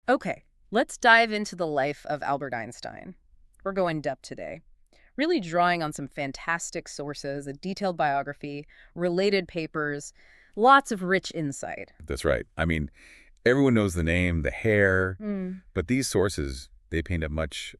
Okay, let's dive into the life of Albert Einstein. We're going depth today, really drawing on some fantastic sources, a detailed biography, related papers, lots of rich insight. That's right. I mean, everyone knows the name, the hair, Mm. but these sources, they paint a much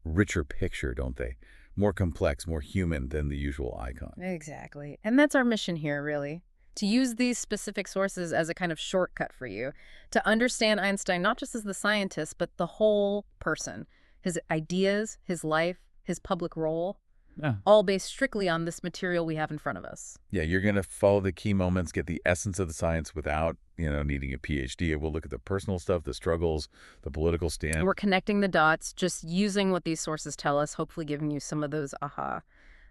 richer picture, don't they? More complex, more human than the usual icon. Exactly. And that's our mission here, really. To use these specific sources as a kind of shortcut for you, to understand Einstein not just as the scientist, but the whole person, his ideas, his life, his public role, Yeah. all based strictly on this material we have in front of us. Yeah, you're going to follow the key moments, get the essence of the science without, needing a PhD. We'll look at the personal stuff, the struggles, the political stand. We're connecting the dots, just using what these sources tell us, hopefully giving you some of those aha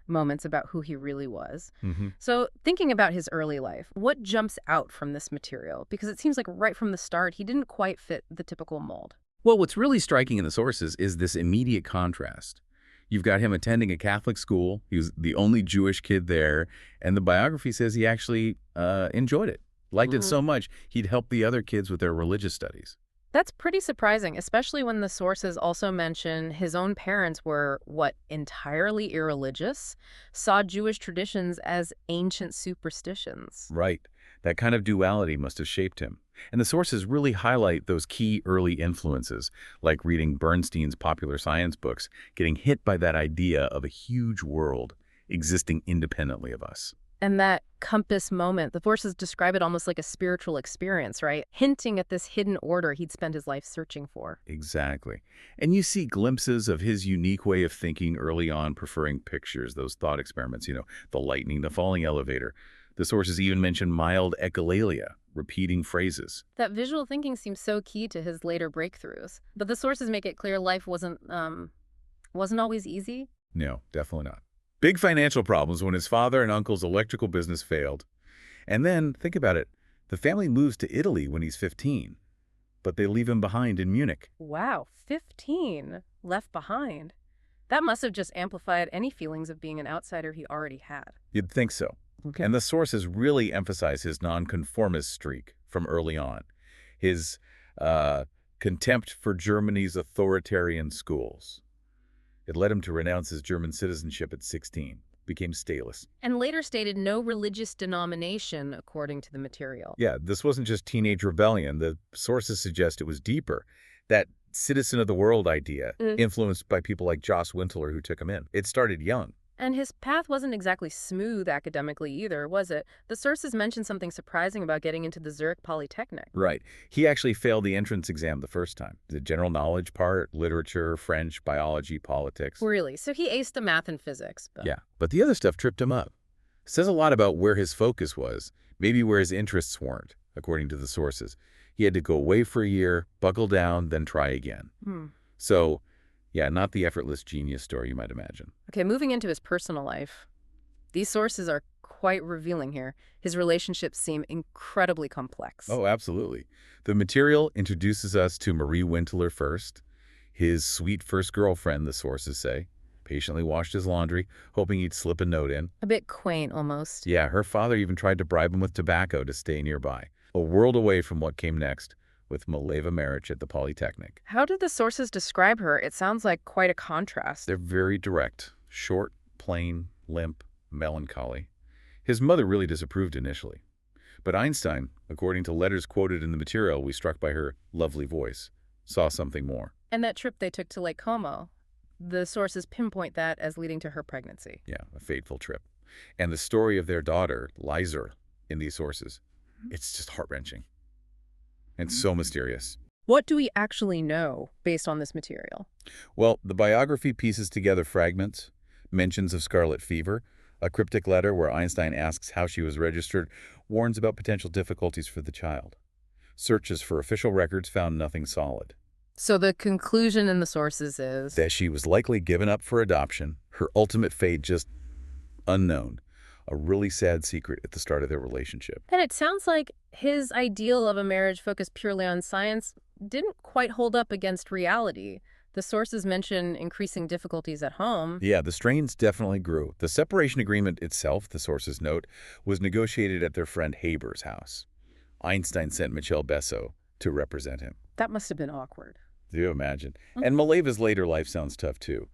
moments about who he really was. Hmm. So thinking about his early life, what jumps out from this material? Because it seems like right from the start, he didn't quite fit the typical mold. Well, what's really striking in the sources is this immediate contrast. You've got him attending a Catholic school. He was the only Jewish kid there. And the biography says he actually enjoyed it, liked it so much, he'd help the other kids with their religious studies. That's pretty surprising, especially when the sources also mention his own parents were, entirely irreligious, saw Jewish traditions as ancient superstitions. Right. That kind of duality must have shaped him. And the sources really highlight those key early influences, like reading Bernstein's popular science books, getting hit by that idea of a huge world existing independently of us. And that compass moment, the sources describe it almost like a spiritual experience, right? Hinting at this hidden order he'd spent his life searching for. Exactly. And you see glimpses of his unique way of thinking early on, preferring pictures, those thought experiments, the lightning, the falling elevator. The sources even mention mild echolalia, repeating phrases. That visual thinking seems so key to his later breakthroughs. But the sources make it clear life wasn't always easy. No, definitely not. Big financial problems when his father and uncle's electrical business failed. And then, think about it, the family moves to Italy when he's 15, but they leave him behind in Munich. Wow, 15 left behind. That must have just amplified any feelings of being an outsider he already had. You'd think so. Okay. And the sources really emphasize his nonconformist streak from early on. His contempt for Germany's authoritarian schools. It led him to renounce his German citizenship at 16, became stateless. And later stated no religious denomination, according to the material. Yeah, this wasn't just teenage rebellion. The sources suggest it was deeper. That citizen of the world idea, influenced by people like Joss Wintler who took him in. It started young. And his path wasn't exactly smooth academically either, was it? The sources mentioned something surprising about getting into the Zurich Polytechnic. Right. He actually failed the entrance exam the first time. The general knowledge part, literature, French, biology, politics. Really? So he aced the math and physics. Yeah, but the other stuff tripped him up. Says a lot about where his focus was, maybe where his interests weren't, according to the sources. He had to go away for a year, buckle down, then try again. So, yeah, not the effortless genius story you might imagine. Okay, moving into his personal life. These sources are quite revealing here. His relationships seem incredibly complex. Oh, absolutely. The material introduces us to Marie Wintler first, his sweet first girlfriend, the sources say. Patiently washed his laundry, hoping he'd slip a note in. A bit quaint, almost. Yeah, her father even tried to bribe him with tobacco to stay nearby. A world away from what came next, with Mileva Marić at the Polytechnic. How do the sources describe her? It sounds like quite a contrast. They're very direct. Short, plain, limp, melancholy. His mother really disapproved initially. But Einstein, according to letters quoted in the material we struck by her lovely voice, saw something more. And that trip they took to Lake Como, the sources pinpoint that as leading to her pregnancy. Yeah, a fateful trip. And the story of their daughter, Liza, in these sources, it's just heart-wrenching. And so mysterious. What do we actually know based on this material? Well, the biography pieces together fragments, mentions of scarlet fever, a cryptic letter where Einstein asks how she was registered, warns about potential difficulties for the child. Searches for official records found nothing solid. So the conclusion in the sources is That she was likely given up for adoption, her ultimate fate just unknown. A really sad secret at the start of their relationship. And it sounds like his ideal of a marriage focused purely on science didn't quite hold up against reality. The sources mention increasing difficulties at home. Yeah, the strains definitely grew. The separation agreement itself, the sources note, was negotiated at their friend Haber's house. Einstein sent Michel Besso to represent him. That must have been awkward. Do you imagine? And Mileva's later life sounds tough, too.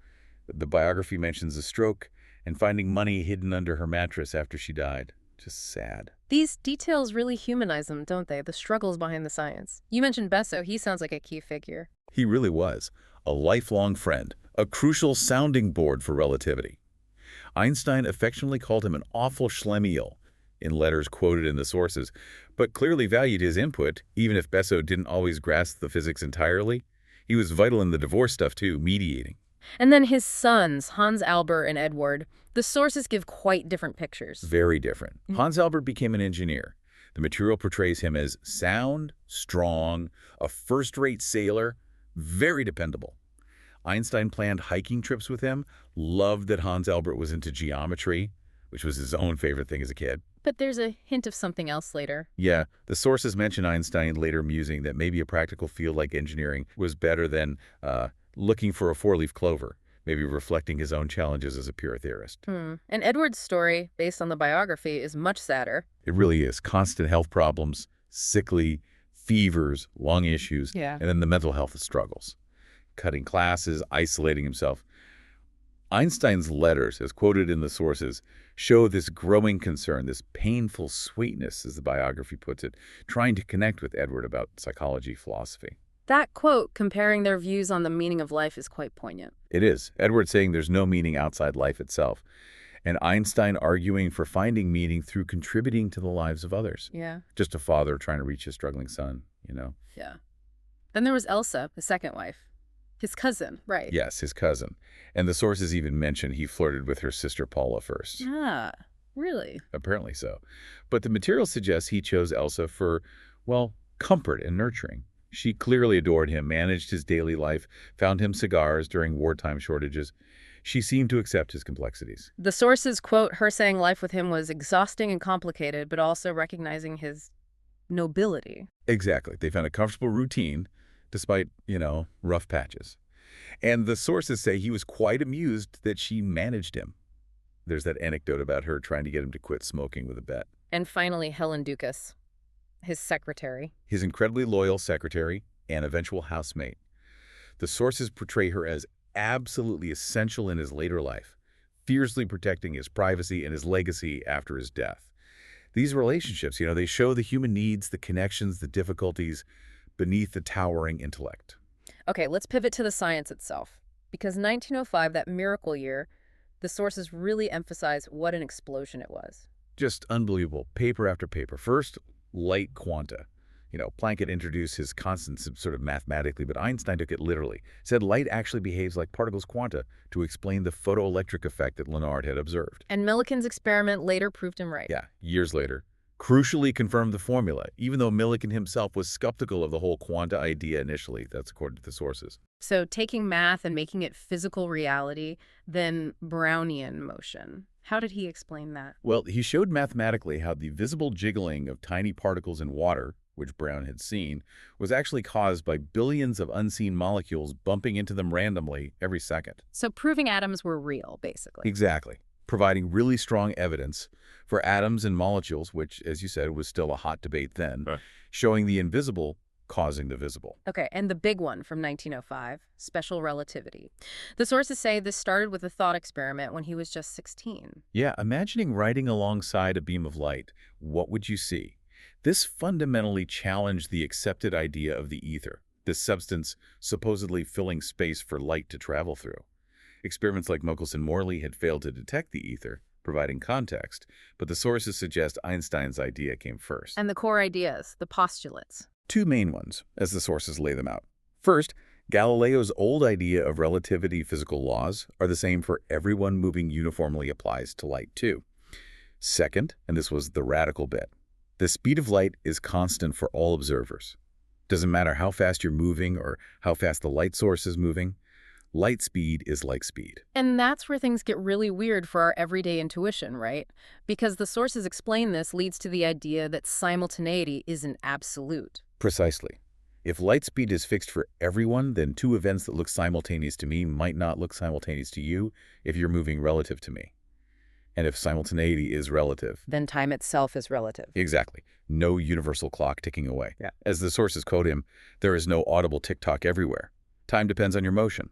The biography mentions a stroke and finding money hidden under her mattress after she died. Just sad. These details really humanize him, don't they? The struggles behind the science. You mentioned Besso. He sounds like a key figure. He really was. A lifelong friend. A crucial sounding board for relativity. Einstein affectionately called him an awful schlemiel in letters quoted in the sources, but clearly valued his input, even if Besso didn't always grasp the physics entirely. He was vital in the divorce stuff, too, mediating. And then his sons, Hans Albert and Edward, the sources give quite different pictures. Very different. Hans Albert became an engineer. The material portrays him as sound, strong, a first-rate sailor, very dependable. Einstein planned hiking trips with him, loved that Hans Albert was into geometry, which was his own favorite thing as a kid. But there's a hint of something else later. Yeah, the sources mention Einstein later musing that maybe a practical field like engineering was better than looking for a four-leaf clover, maybe reflecting his own challenges as a pure theorist. And Edward's story, based on the biography, is much sadder. It really is. Constant health problems, sickly, fevers, lung issues, and then the mental health struggles. Cutting classes, isolating himself. Einstein's letters, as quoted in the sources, show this growing concern, this painful sweetness, as the biography puts it, trying to connect with Edward about psychology, philosophy. That quote, comparing their views on the meaning of life, is quite poignant. It is. Edward saying there's no meaning outside life itself, and Einstein arguing for finding meaning through contributing to the lives of others. Yeah. Just a father trying to reach his struggling son, you know? Yeah. Then there was Elsa, his second wife. His cousin, right? Yes, his cousin. And the sources even mention he flirted with her sister Paula first. Ah, really? Apparently so. But the material suggests he chose Elsa for, well, comfort and nurturing. She clearly adored him, managed his daily life, found him cigars during wartime shortages. She seemed to accept his complexities. The sources quote her saying life with him was exhausting and complicated, but also recognizing his nobility. Exactly. They found a comfortable routine, despite, rough patches. And the sources say he was quite amused that she managed him. There's that anecdote about her trying to get him to quit smoking with a bet. And finally, Helen Dukas, his secretary. His incredibly loyal secretary and eventual housemate. The sources portray her as absolutely essential in his later life, fiercely protecting his privacy and his legacy after his death. These relationships, they show the human needs, the connections, the difficulties beneath the towering intellect. Okay, let's pivot to the science itself. Because 1905, that miracle year, the sources really emphasize what an explosion it was. Just unbelievable. Paper after paper. First, light quanta. Planck had introduced his constants sort of mathematically, but Einstein took it literally. Said light actually behaves like particles quanta to explain the photoelectric effect that Lenard had observed. And Millikan's experiment later proved him right. Yeah, years later. Crucially confirmed the formula, even though Millikan himself was skeptical of the whole quanta idea initially. That's according to the sources. So taking math and making it physical reality, then Brownian motion. How did he explain that? Well, he showed mathematically how the visible jiggling of tiny particles in water, which Brown had seen, was actually caused by billions of unseen molecules bumping into them randomly every second. So proving atoms were real, basically. Exactly. Providing really strong evidence for atoms and molecules, which, as you said, was still a hot debate then, showing the invisible causing the visible. Okay, and the big one from 1905, special relativity. The sources say this started with a thought experiment when he was just 16. Yeah, imagining riding alongside a beam of light, what would you see? This fundamentally challenged the accepted idea of the ether, this substance supposedly filling space for light to travel through. Experiments like Michelson-Morley had failed to detect the ether, providing context, but the sources suggest Einstein's idea came first. And the core ideas, the postulates. Two main ones, as the sources lay them out. First, Galileo's old idea of relativity physical laws are the same for everyone moving uniformly applies to light too. Second, and this was the radical bit, the speed of light is constant for all observers. Doesn't matter how fast you're moving or how fast the light source is moving, light speed is like speed. And that's where things get really weird for our everyday intuition, right? Because the sources explain this leads to the idea that simultaneity isn't absolute. Precisely. If light speed is fixed for everyone, then two events that look simultaneous to me might not look simultaneous to you if you're moving relative to me. And if simultaneity is relative, then time itself is relative. exactly, no universal clock ticking away. Yeah. As the sources quote him, there is no audible tick-tock everywhere. Time depends on your motion.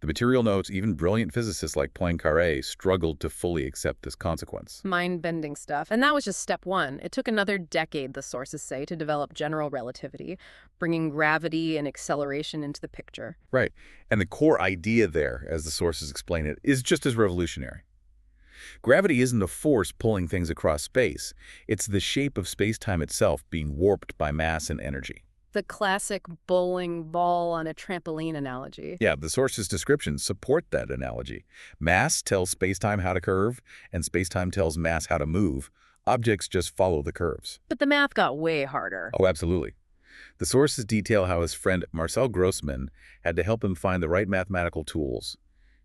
The material notes even brilliant physicists like Poincaré struggled to fully accept this consequence. Mind-bending stuff. And that was just step one. It took another decade, the sources say, to develop general relativity, bringing gravity and acceleration into the picture. Right. And the core idea there, as the sources explain it, is just as revolutionary. Gravity isn't a force pulling things across space. It's the shape of space-time itself being warped by mass and energy. The classic bowling ball on a trampoline analogy. Yeah, the source's descriptions support that analogy. Mass tells space-time how to curve, and space-time tells mass how to move. Objects just follow the curves. But the math got way harder. Oh, absolutely. The sources detail how his friend Marcel Grossmann had to help him find the right mathematical tools.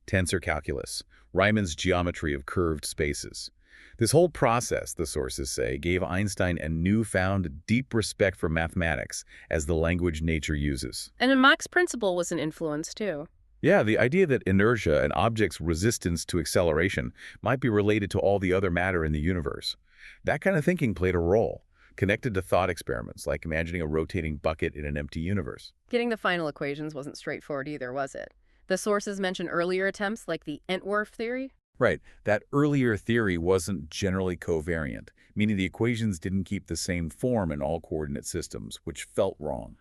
Tensor calculus, Riemann's geometry of curved spaces. This whole process, the sources say, gave Einstein a newfound deep respect for mathematics as the language nature uses. And Mach's principle was an influence, too. Yeah, the idea that inertia, an object's resistance to acceleration, might be related to all the other matter in the universe. That kind of thinking played a role, connected to thought experiments like imagining a rotating bucket in an empty universe. Getting the final equations wasn't straightforward either, was it? The sources mention earlier attempts like the Entwerf theory. Right. That earlier theory wasn't generally covariant, meaning the equations didn't keep the same form in all coordinate systems, which felt wrong.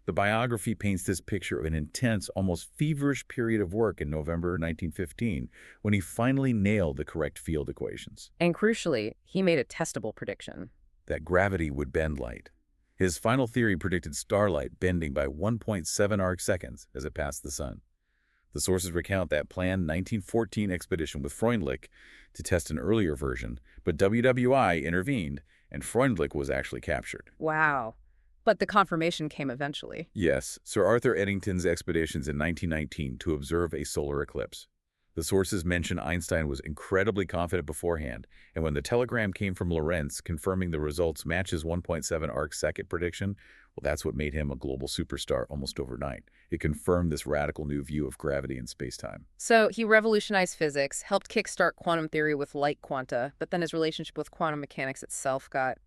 The biography paints this picture of an intense, almost feverish period of work in November 1915, when he finally nailed the correct field equations. And crucially, he made a testable prediction. That gravity would bend light. His final theory predicted starlight bending by 1.7 arc-seconds as it passed the sun. The sources recount that planned 1914 expedition with Freundlich to test an earlier version, but WWI intervened, and Freundlich was actually captured. Wow. But the confirmation came eventually. Yes, Sir Arthur Eddington's expeditions in 1919 to observe a solar eclipse. The sources mention Einstein was incredibly confident beforehand, and when the telegram came from Lorentz confirming the results match his 1.7 arc-second prediction, well, that's what made him a global superstar almost overnight. It confirmed this radical new view of gravity and space-time. So he revolutionized physics, helped kickstart quantum theory with light quanta, but then his relationship with quantum mechanics itself got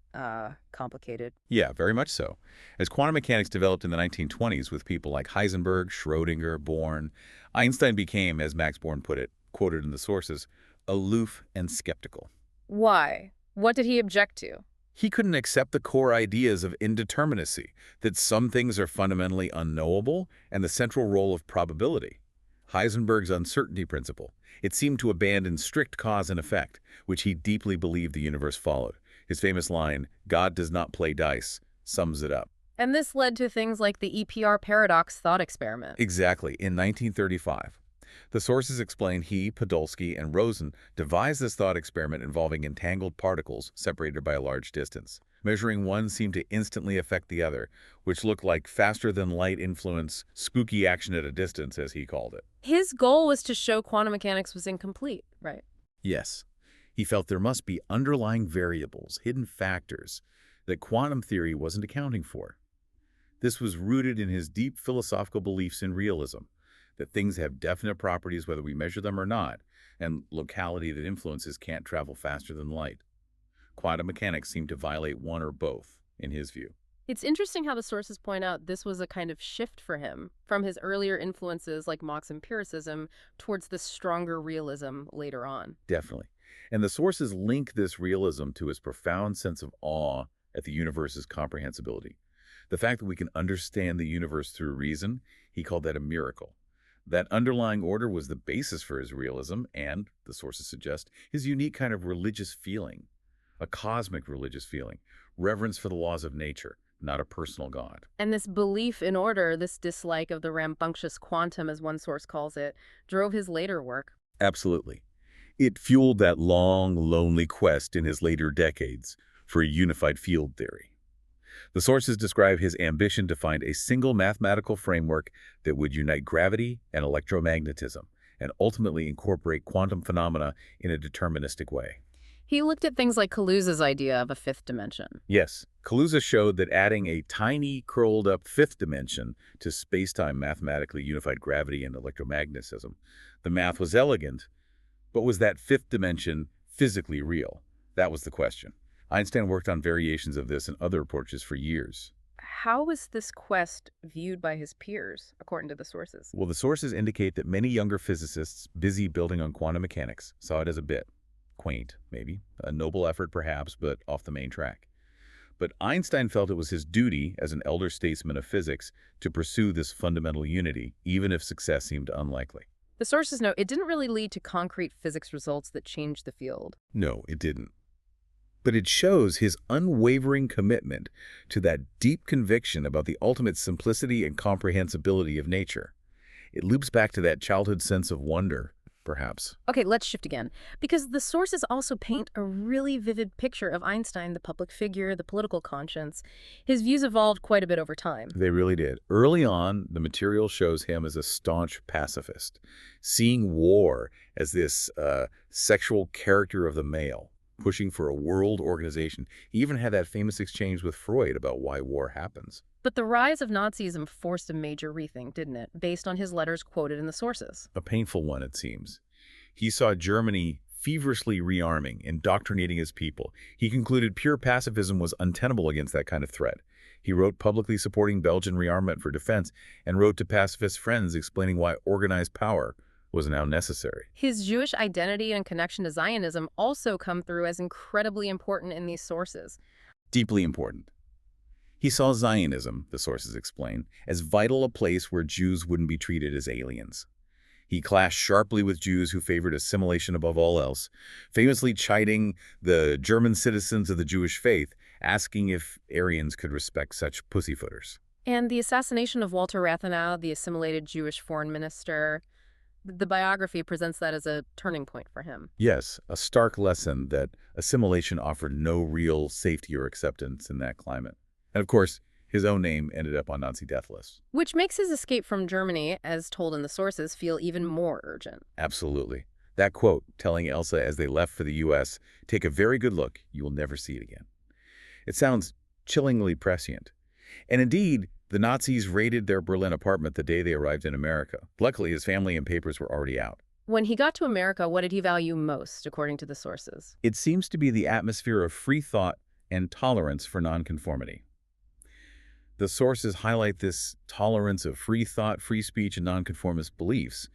complicated. Yeah, very much so. As quantum mechanics developed in the 1920s with people like Heisenberg, Schrödinger, Born, Einstein became, as Max Born put it, quoted in the sources, aloof and skeptical. Why? What did he object to? He couldn't accept the core ideas of indeterminacy, that some things are fundamentally unknowable, and the central role of probability. Heisenberg's uncertainty principle. It seemed to abandon strict cause and effect, which he deeply believed the universe followed. His famous line, "God does not play dice," sums it up. And this led to things like the EPR paradox thought experiment. Exactly, in 1935. The sources explain he, Podolsky, and Rosen devised this thought experiment involving entangled particles separated by a large distance. Measuring one seemed to instantly affect the other, which looked like faster-than-light influence, spooky action at a distance, as he called it. His goal was to show quantum mechanics was incomplete, right? Yes. He felt there must be underlying variables, hidden factors, that quantum theory wasn't accounting for. This was rooted in his deep philosophical beliefs in realism, that things have definite properties whether we measure them or not, and locality that influences can't travel faster than light. Quantum mechanics seemed to violate one or both, in his view. It's interesting how the sources point out this was a kind of shift for him, from his earlier influences like Mach's empiricism towards the stronger realism later on. Definitely. And the sources link this realism to his profound sense of awe at the universe's comprehensibility. The fact that we can understand the universe through reason, he called that a miracle. That underlying order was the basis for his realism and, the sources suggest, his unique kind of religious feeling, a cosmic religious feeling, reverence for the laws of nature, not a personal God. And this belief in order, this dislike of the rambunctious quantum, as one source calls it, drove his later work. Absolutely. It fueled that long, lonely quest in his later decades for a unified field theory. The sources describe his ambition to find a single mathematical framework that would unite gravity and electromagnetism and ultimately incorporate quantum phenomena in a deterministic way. He looked at things like Kaluza's idea of a fifth dimension. Yes, Kaluza showed that adding a tiny, curled-up fifth dimension to space-time mathematically unified gravity and electromagnetism, the math was elegant, But was that fifth dimension physically real? That was the question. Einstein worked on variations of this and other approaches for years. How was this quest viewed by his peers, according to the sources? Well, the sources indicate that many younger physicists busy building on quantum mechanics saw it as a bit quaint, maybe, a noble effort perhaps, but off the main track. But Einstein felt it was his duty as an elder statesman of physics to pursue this fundamental unity, even if success seemed unlikely. The sources note it didn't really lead to concrete physics results that changed the field. No, it didn't. But it shows his unwavering commitment to that deep conviction about the ultimate simplicity and comprehensibility of nature. It loops back to that childhood sense of wonder, perhaps. Okay, let's shift again. Because the sources also paint a really vivid picture of Einstein, the public figure, the political conscience. His views evolved quite a bit over time. They really did. Early on, the material shows him as a staunch pacifist, seeing war as this sexual character of the male, pushing for a world organization. He even had that famous exchange with Freud about why war happens. But the rise of Nazism forced a major rethink, didn't it, based on his letters quoted in the sources? A painful one, it seems. He saw Germany feverishly rearming, indoctrinating his people. He concluded pure pacifism was untenable against that kind of threat. He wrote publicly supporting Belgian rearmament for defense and wrote to pacifist friends explaining why organized power was now necessary. His Jewish identity and connection to Zionism also come through as incredibly important in these sources. Deeply important. He saw Zionism, the sources explain, as vital a place where Jews wouldn't be treated as aliens. He clashed sharply with Jews who favored assimilation above all else, famously chiding the German citizens of the Jewish faith, asking if Aryans could respect such pussyfooters. And the assassination of Walter Rathenau, the assimilated Jewish foreign minister, the biography presents that as a turning point for him. Yes, a stark lesson that assimilation offered no real safety or acceptance in that climate. And of course, his own name ended up on Nazi death lists. Which makes his escape from Germany, as told in the sources, feel even more urgent. Absolutely. That quote, telling Elsa as they left for the U.S., "Take a very good look, you will never see it again." It sounds chillingly prescient. And indeed, the Nazis raided their Berlin apartment the day they arrived in America. Luckily, his family and papers were already out. When he got to America, what did he value most, according to the sources? It seems to be the atmosphere of free thought and tolerance for nonconformity. The sources highlight this tolerance of free thought, free speech, and nonconformist beliefs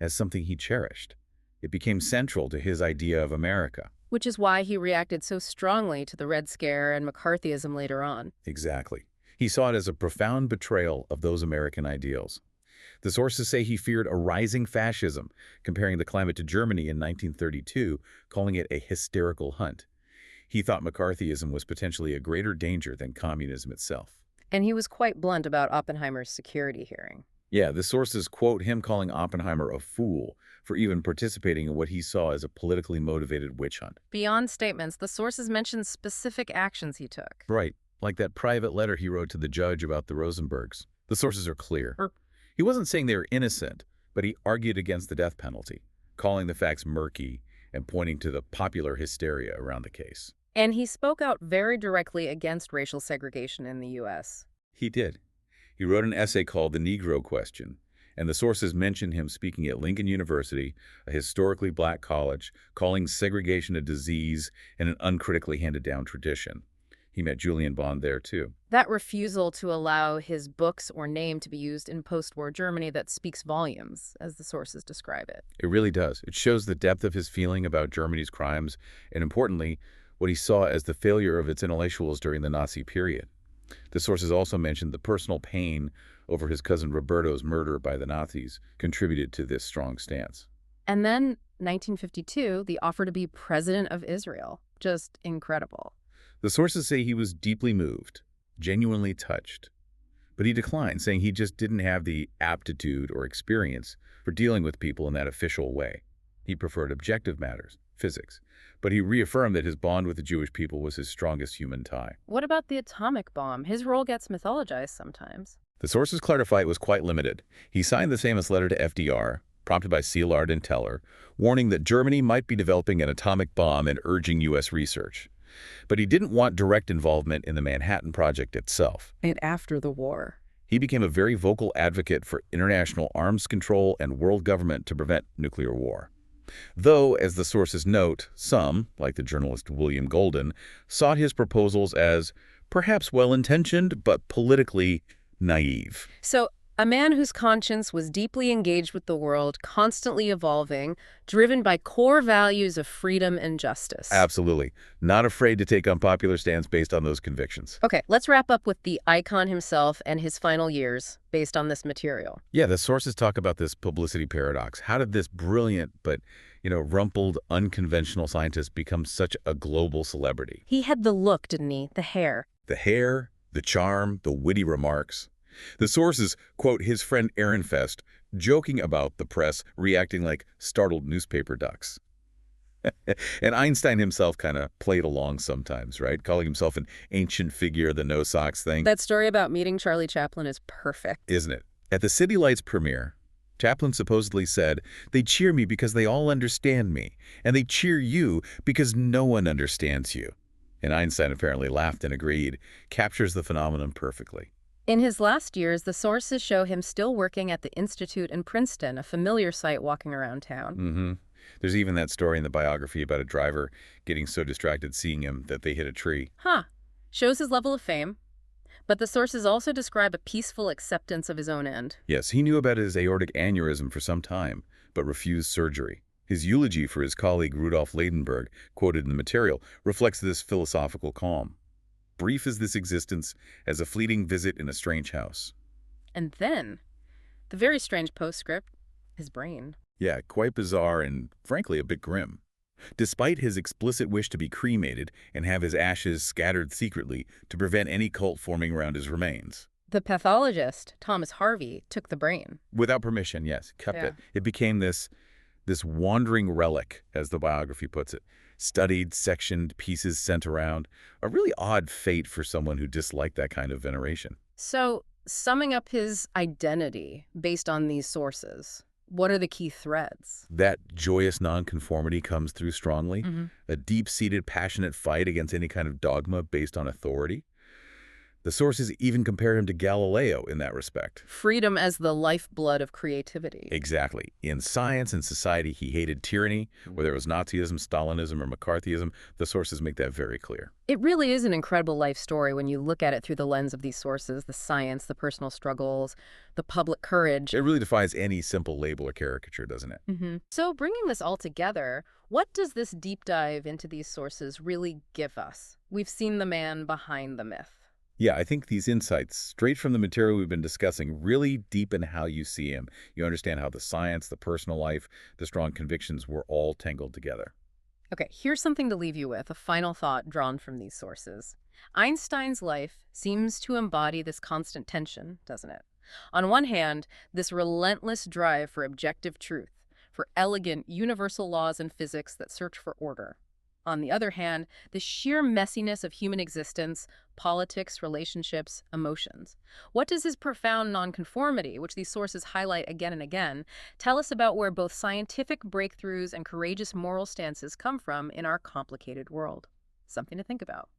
as something he cherished. It became central to his idea of America. Which is why he reacted so strongly to the Red Scare and McCarthyism later on. Exactly. He saw it as a profound betrayal of those American ideals. The sources say he feared a rising fascism, comparing the climate to Germany in 1932, calling it a hysterical hunt. He thought McCarthyism was potentially a greater danger than communism itself. And he was quite blunt about Oppenheimer's security hearing. Yeah, the sources quote him calling Oppenheimer a fool for even participating in what he saw as a politically motivated witch hunt. Beyond statements, the sources mention specific actions he took. Right, like that private letter he wrote to the judge about the Rosenbergs. The sources are clear. He wasn't saying they were innocent, but he argued against the death penalty, calling the facts murky and pointing to the popular hysteria around the case. And he spoke out very directly against racial segregation in the U.S. He did. He wrote an essay called The Negro Question, and the sources mention him speaking at Lincoln University, a historically black college, calling segregation a disease and an uncritically handed down tradition. He met Julian Bond there, too. That refusal to allow his books or name to be used in post-war Germany that speaks volumes, as the sources describe it. It really does. It shows the depth of his feeling about Germany's crimes, and importantly, what he saw as the failure of its intellectuals during the Nazi period. The sources also mentioned the personal pain over his cousin Roberto's murder by the Nazis contributed to this strong stance. And then, 1952, the offer to be president of Israel. Just incredible. The sources say he was deeply moved, genuinely touched. But he declined, saying he just didn't have the aptitude or experience for dealing with people in that official way. He preferred objective matters, physics. But he reaffirmed that his bond with the Jewish people was his strongest human tie. What about the atomic bomb? His role gets mythologized sometimes. The sources clarify it was quite limited. He signed the famous letter to FDR, prompted by Szilard and Teller, warning that Germany might be developing an atomic bomb and urging U.S. research. But he didn't want direct involvement in the Manhattan Project itself. And after the war, he became a very vocal advocate for international arms control and world government to prevent nuclear war. Though, as the sources note, some, like the journalist William Golden, sought his proposals as perhaps well-intentioned but politically naive. So, a man whose conscience was deeply engaged with the world, constantly evolving, driven by core values of freedom and justice. Absolutely. Not afraid to take unpopular stands based on those convictions. Okay, let's wrap up with the icon himself and his final years based on this material. Yeah, the sources talk about this publicity paradox. How did this brilliant but, rumpled, unconventional scientist become such a global celebrity? He had the look, didn't he? The hair. The hair, the charm, the witty remarks. The sources quote his friend Aaron Fest, joking about the press reacting like startled newspaper ducks. And Einstein himself kind of played along sometimes, right? Calling himself an ancient figure, the no socks thing. That story about meeting Charlie Chaplin is perfect. Isn't it? At the City Lights premiere, Chaplin supposedly said, "They cheer me because they all understand me, and they cheer you because no one understands you." And Einstein apparently laughed and agreed. Captures the phenomenon perfectly. In his last years, the sources show him still working at the Institute in Princeton, a familiar sight walking around town. There's even that story in the biography about a driver getting so distracted seeing him that they hit a tree. Huh. Shows his level of fame. But the sources also describe a peaceful acceptance of his own end. Yes, he knew about his aortic aneurysm for some time, but refused surgery. His eulogy for his colleague Rudolf Ladenburg, quoted in the material, reflects this philosophical calm. Brief is this existence as a fleeting visit in a strange house. And then, the very strange postscript, his brain. Yeah, quite bizarre and, frankly, a bit grim. Despite his explicit wish to be cremated and have his ashes scattered secretly to prevent any cult forming around his remains. The pathologist, Thomas Harvey, took the brain. Without permission, yes, kept Yeah. it. It became this wandering relic, as the biography puts it. Studied, sectioned, pieces sent around. A really odd fate for someone who disliked that kind of veneration. So, summing up his identity based on these sources, what are the key threads? That joyous nonconformity comes through strongly. A deep-seated, passionate fight against any kind of dogma based on authority. The sources even compare him to Galileo in that respect. Freedom as the lifeblood of creativity. Exactly. In science and society, he hated tyranny, whether it was Nazism, Stalinism, or McCarthyism. The sources make that very clear. It really is an incredible life story when you look at it through the lens of these sources, the science, the personal struggles, the public courage. It really defies any simple label or caricature, doesn't it? So bringing this all together, what does this deep dive into these sources really give us? We've seen the man behind the myth. Yeah, I think these insights, straight from the material we've been discussing, really deepen how you see him. You understand how the science, the personal life, the strong convictions were all tangled together. Okay, here's something to leave you with, a final thought drawn from these sources. Einstein's life seems to embody this constant tension, doesn't it? On one hand, this relentless drive for objective truth, for elegant, universal laws in physics that search for order. On the other hand, the sheer messiness of human existence, politics, relationships, emotions. What does his profound nonconformity, which these sources highlight again and again, tell us about where both scientific breakthroughs and courageous moral stances come from in our complicated world? Something to think about.